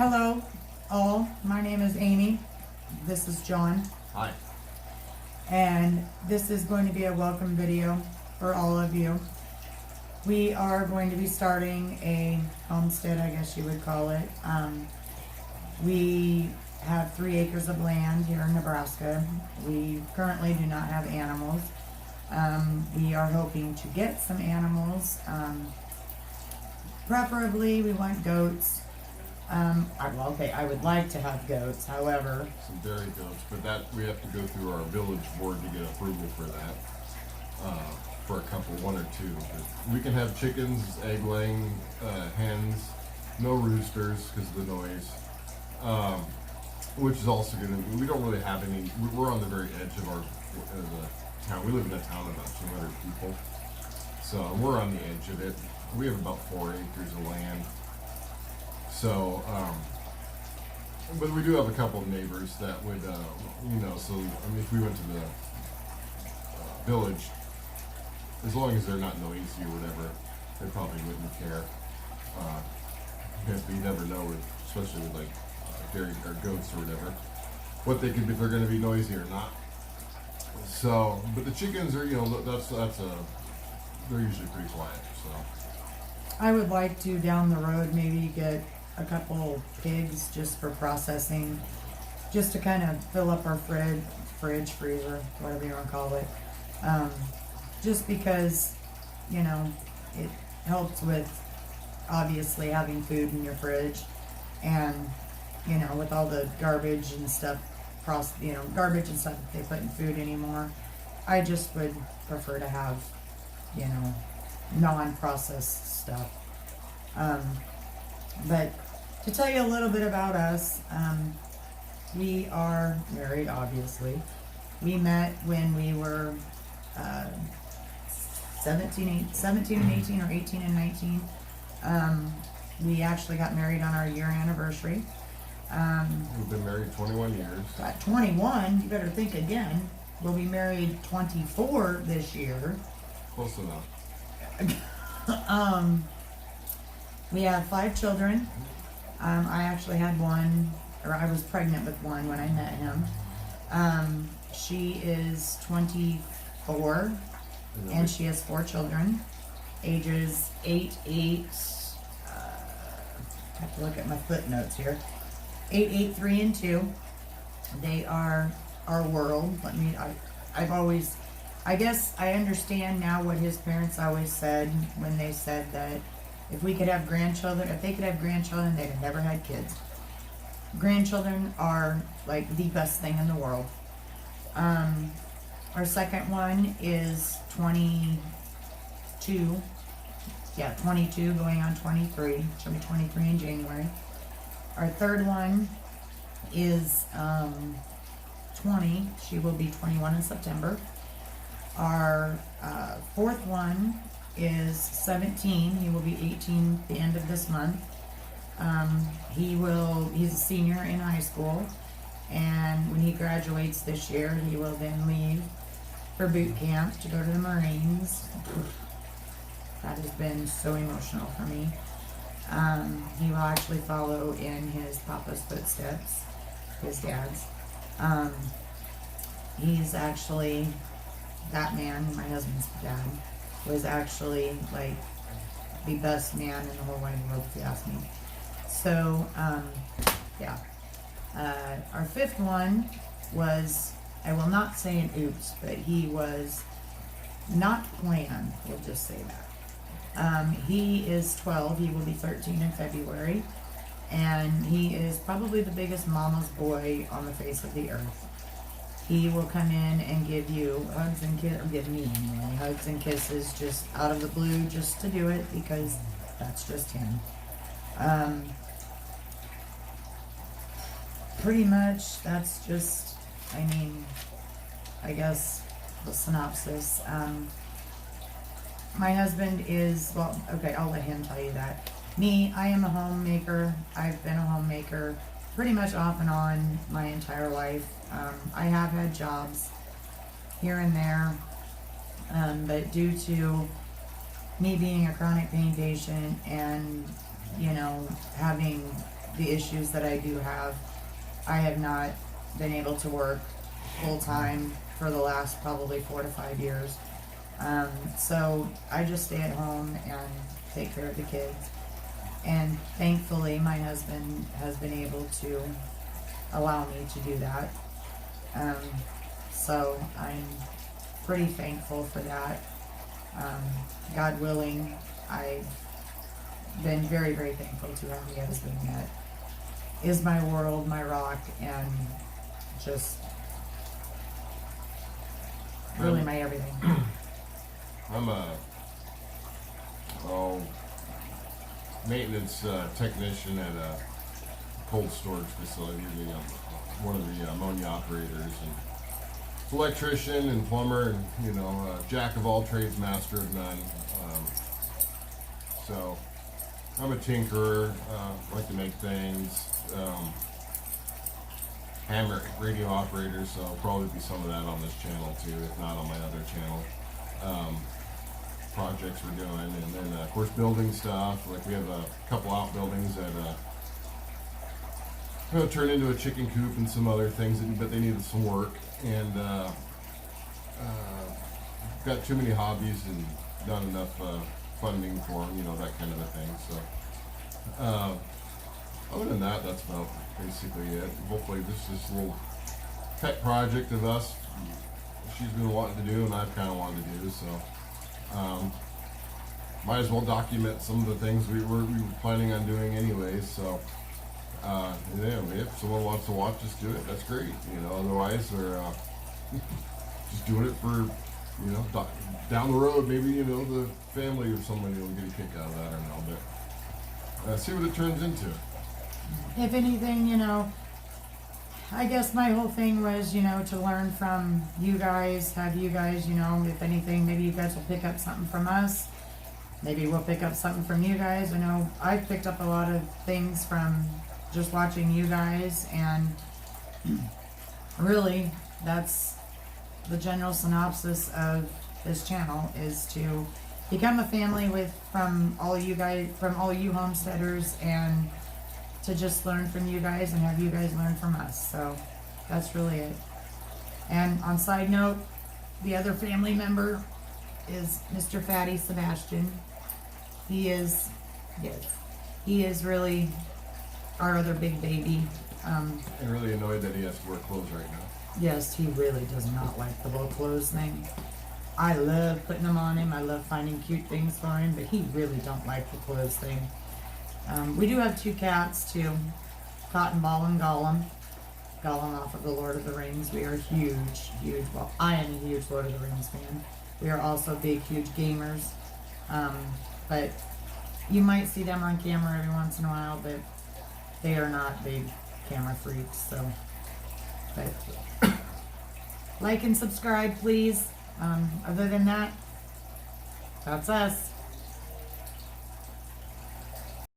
Hello, all. My name is Amy. This is John. Hi. And this is going to be a welcome video for all of you. We are going to be starting a homestead, I guess you would call it. We have 3 acres of land here in Nebraska. We currently do not have animals. We are hoping to get some animals. Preferably, we want goats. I would like to have goats, however. Some dairy goats, but that we have to go through our village board to get approval for that. For a couple, 1 or 2. But we can have chickens, egg laying, hens, no roosters because of the noise. Which is also going to, we don't really have any, we're on the very edge of the town. We live in a town of about 200 people. So we're on the edge of it. We have about 4 acres of land. So, but we do have a couple of neighbors that would, so, if we went to the village, as long as they're not noisy or whatever, they probably wouldn't care. Because you never know, especially with dairy or goats or whatever, what they could be, if they're going to be noisy or not. So, but the chickens are, they're usually pretty quiet, so. I would like to, down the road, maybe get a couple pigs just for processing, just to kind of fill up our fridge, freezer, whatever you want to call it. Just because, it helps with obviously having food in your fridge, and with all the garbage and stuff, garbage and stuff that they put in food anymore, I just would prefer to have, non-processed stuff. But to tell you a little bit about us, we are married, obviously. We met when we were 17 and 18, or 18 and 19. We actually got married on our year anniversary. We've been married 21 years. At 21, you better think again. We'll be married 24 this year. Close enough. We have 5 children. I actually had one, or I was pregnant with one when I met him. She is 24, and she has 4 children, ages 8, I have to look at my footnotes here, 8, 3, and 2. They are our world. I guess I understand now what his parents always said when they said that if they could have grandchildren, they'd have never had kids. Grandchildren are like the best thing in the world. Our second one is 22. Yeah, 22 going on 23. She'll be 23 in January. Our third one is 20. She will be 21 in September. Our fourth one is 17. He will be 18 at the end of this month. He's a senior in high school, and when he graduates this year, he will then leave for boot camp to go to the Marines. That has been so emotional for me. He will actually follow in his papa's footsteps, his dad's. He's actually, that man, my husband's dad, was actually like the best man in the whole wide world, if you ask me. So, yeah. Our fifth one was, I will not say an oops, but he was not planned, we'll just say that. He is 12, he will be 13 in February, and he is probably the biggest mama's boy on the face of the earth. He will come in and give you hugs and kisses, or give me anyway, hugs and kisses just out of the blue, just to do it, because that's just him. Pretty much, that's just, I guess, the synopsis. My husband is, well, okay, I'll let him tell you that. Me, I am a homemaker. I've been a homemaker pretty much off and on my entire life. I have had jobs here and there, but due to me being a chronic pain patient and, having the issues that I do have, I have not been able to work full time for the last probably 4 to 5 years. So I just stay at home and take care of the kids. And thankfully, my husband has been able to allow me to do that. So I'm pretty thankful for that. God willing, I've been very, very thankful to have a husband that is my world, my rock, and just really my everything. I'm a maintenance technician at a cold storage facility. One of the ammonia operators, and electrician and plumber, and jack of all trades, master of none. So I'm a tinkerer. Like to make things. Hammer radio operator, so I'll probably be some of that on this channel too, if not on my other channel. Projects we're doing, and then of course building stuff. Like we have a couple outbuildings that turn into a chicken coop and some other things, but they needed some work, and got too many hobbies and not enough funding for them, that kind of a thing. So other than that, that's about basically it. Hopefully this a little pet project of us she's been wanting to do and I've kind of wanted to do, so might as well document some of the things we were planning on doing anyways. So if someone wants to watch us do it, that's great. Otherwise we're just doing it for down the road. Maybe the family or somebody will get a kick out of that, or no, but see what it turns into. If anything, I guess my whole thing was, to learn from you guys, have you guys, if anything, maybe you guys will pick up something from us. Maybe we'll pick up something from you guys. I know I've picked up a lot of things from just watching you guys, and really, that's the general synopsis of this channel, is to become a family from all you homesteaders, and to just learn from you guys and have you guys learn from us. So that's really it. And on side note, the other family member is Mr. Fatty Sebastian. He is really our other big baby. I'm really annoyed that he has to wear clothes right now. Yes, he really does not like the little clothes thing. I love putting them on him. I love finding cute things for him, but he really don't like the clothes thing. We do have 2 cats too, Cotton Ball and Gollum. Gollum off of the Lord of the Rings. We are huge, well, I am a huge Lord of the Rings fan. We are also big, huge gamers. But you might see them on camera every once in a while, but they are not big camera freaks, so. But like and subscribe, please. Other than that, that's us.